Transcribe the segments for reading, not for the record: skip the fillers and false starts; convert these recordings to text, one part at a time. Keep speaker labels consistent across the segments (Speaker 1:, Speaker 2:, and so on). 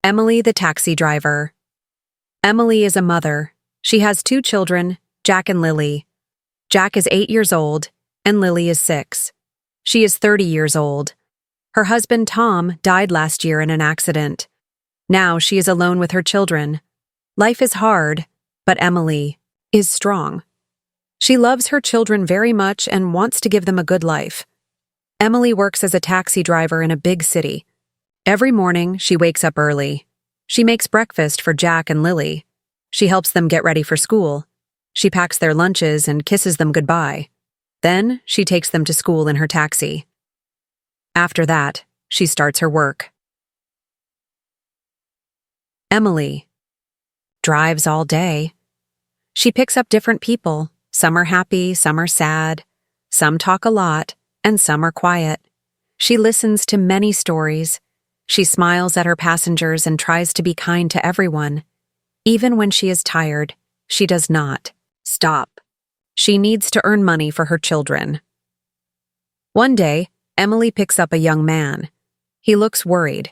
Speaker 1: Emily the taxi driver. Emily is a mother. She has two children, Jack and Lily. Jack is 8 years old, and Lily is 6. She is 30 years old. Her husband, Tom, died last year in an accident. Now she is alone with her children. Life is hard, but Emily is strong. She loves her children very much and wants to give them a good life. Emily works as a taxi driver in a big city. Every morning, she wakes up early. She makes breakfast for Jack and Lily. She helps them get ready for school. She packs their lunches and kisses them goodbye. Then, she takes them to school in her taxi. After that, she starts her work. Emily drives all day. She picks up different people. Some are happy, some are sad. Some talk a lot, and some are quiet. She listens to many stories. She smiles at her passengers and tries to be kind to everyone. Even when she is tired, she does not stop. She needs to earn money for her children. One day, Emily picks up a young man. He looks worried.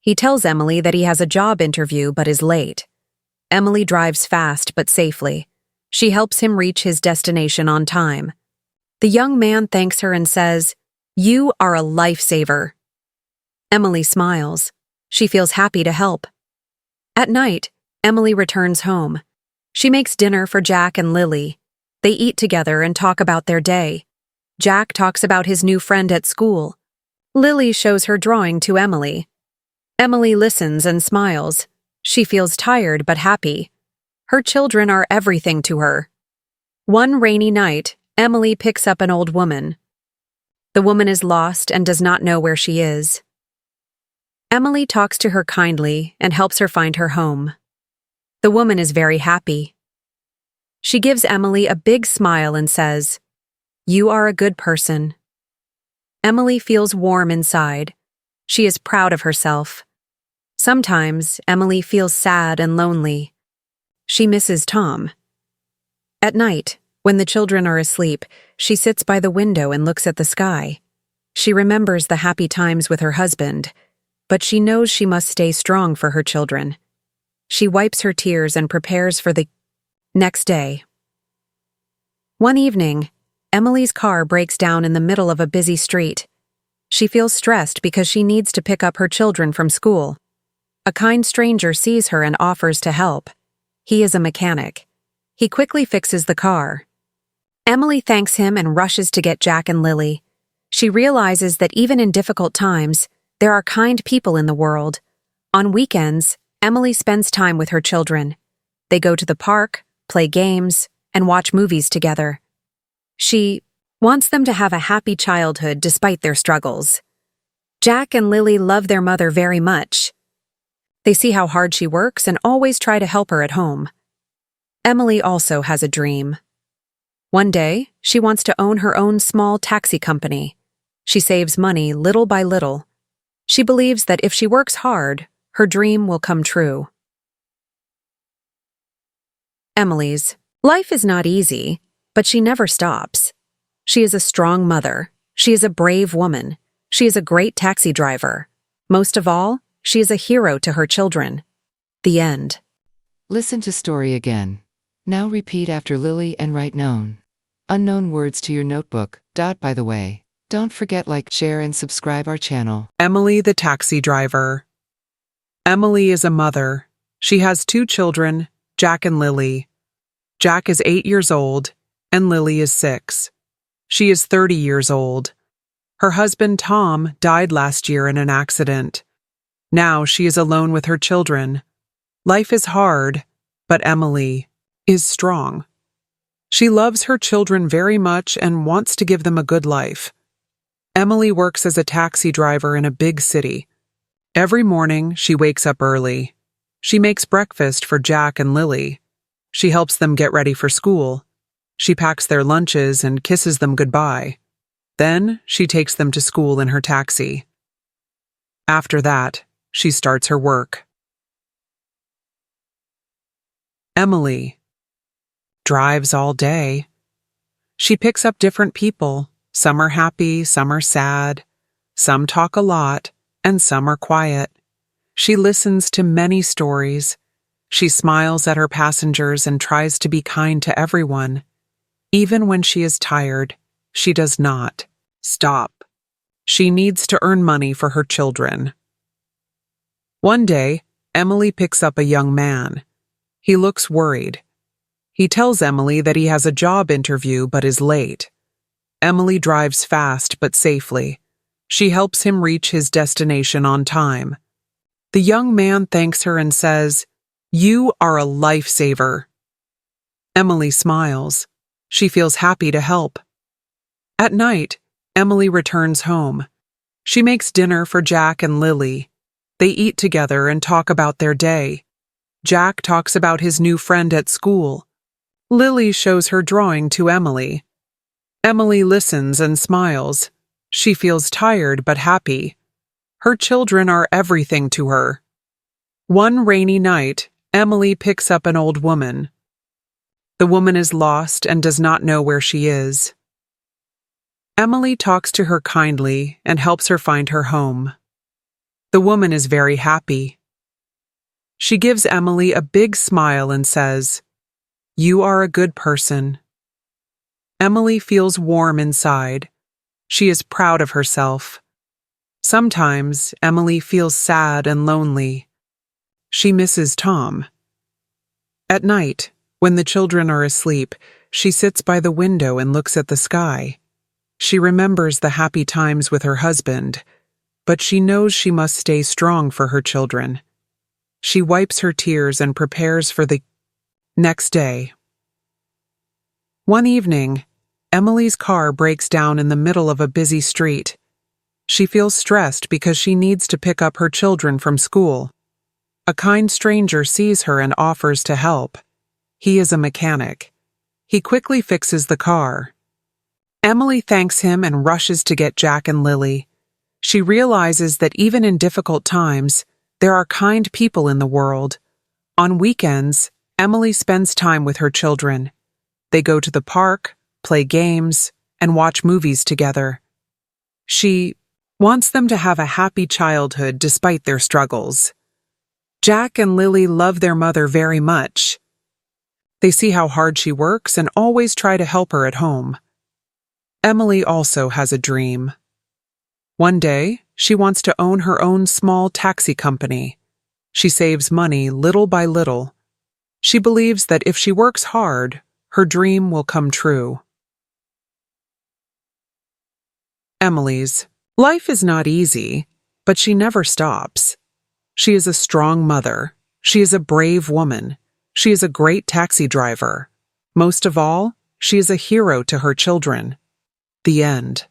Speaker 1: He tells Emily that he has a job interview but is late. Emily drives fast but safely. She helps him reach his destination on time. The young man thanks her and says, "You are a lifesaver." Emily smiles. She feels happy to help. At night, Emily returns home. She makes dinner for Jack and Lily. They eat together and talk about their day. Jack talks about his new friend at school. Lily shows her drawing to Emily. Emily listens and smiles. She feels tired but happy. Her children are everything to her. One rainy night, Emily picks up an old woman. The woman is lost and does not know where she is. Emily talks to her kindly and helps her find her home. The woman is very happy. She gives Emily a big smile and says, "You are a good person." Emily feels warm inside. She is proud of herself. Sometimes, Emily feels sad and lonely. She misses Tom. At night, when the children are asleep, she sits by the window and looks at the sky. She remembers the happy times with her husband, but she knows she must stay strong for her children. She wipes her tears and prepares for the next day. One evening, Emily's car breaks down in the middle of a busy street. She feels stressed because she needs to pick up her children from school. A kind stranger sees her and offers to help. He is a mechanic. He quickly fixes the car. Emily thanks him and rushes to get Jack and Lily. She realizes that even in difficult times, there are kind people in the world. On weekends, Emily spends time with her children. They go to the park, play games, and watch movies together. She wants them to have a happy childhood despite their struggles. Jack and Lily love their mother very much. They see how hard she works and always try to help her at home. Emily also has a dream. One day, she wants to own her own small taxi company. She saves money little by little. She believes that if she works hard, her dream will come true. Emily's life is not easy, but she never stops. She is a strong mother. She is a brave woman. She is a great taxi driver. Most of all, she is a hero to her children. The end.
Speaker 2: Listen to story again. Now repeat after Lily and write known, unknown words to your notebook. By the way, don't forget like, share and subscribe our channel.
Speaker 3: Emily the taxi driver. Emily is a mother. She has two children, Jack and Lily. Jack is 8 years old, and Lily is 6. She is 30 years old. Her husband, Tom, died last year in an accident. Now she is alone with her children. Life is hard, but Emily is strong. She loves her children very much and wants to give them a good life. Emily works as a taxi driver in a big city. Every morning, she wakes up early. She makes breakfast for Jack and Lily. She helps them get ready for school. She packs their lunches and kisses them goodbye. Then, she takes them to school in her taxi. After that, she starts her work. Emily drives all day. She picks up different people. Some are happy, some are sad. Some talk a lot, and some are quiet. She listens to many stories. She smiles at her passengers and tries to be kind to everyone. Even when she is tired, she does not stop. She needs to earn money for her children. One day, Emily picks up a young man. He looks worried. He tells Emily that he has a job interview but is late. Emily drives fast but safely. She helps him reach his destination on time. The young man thanks her and says, "You are a lifesaver." Emily smiles. She feels happy to help. At night, Emily returns home. She makes dinner for Jack and Lily. They eat together and talk about their day. Jack talks about his new friend at school. Lily shows her drawing to Emily. Emily listens and smiles. She feels tired but happy. Her children are everything to her. One rainy night, Emily picks up an old woman. The woman is lost and does not know where she is. Emily talks to her kindly and helps her find her home. The woman is very happy. She gives Emily a big smile and says, "You are a good person." Emily feels warm inside. She is proud of herself. Sometimes Emily feels sad and lonely. She misses Tom. At night, when the children are asleep, she sits by the window and looks at the sky. She remembers the happy times with her husband, but she knows she must stay strong for her children. She wipes her tears and prepares for the next day. One evening, Emily's car breaks down in the middle of a busy street. She feels stressed because she needs to pick up her children from school. A kind stranger sees her and offers to help. He is a mechanic. He quickly fixes the car. Emily thanks him and rushes to get Jack and Lily. She realizes that even in difficult times, there are kind people in the world. On weekends, Emily spends time with her children. They go to the park, play games, and watch movies together. She wants them to have a happy childhood despite their struggles. Jack and Lily love their mother very much. They see how hard she works and always try to help her at home. Emily also has a dream. One day, she wants to own her own small taxi company. She saves money little by little. She believes that if she works hard, her dream will come true. Emily's life is not easy, but she never stops. She is a strong mother. She is a brave woman. She is a great taxi driver. Most of all, she is a hero to her children. The end.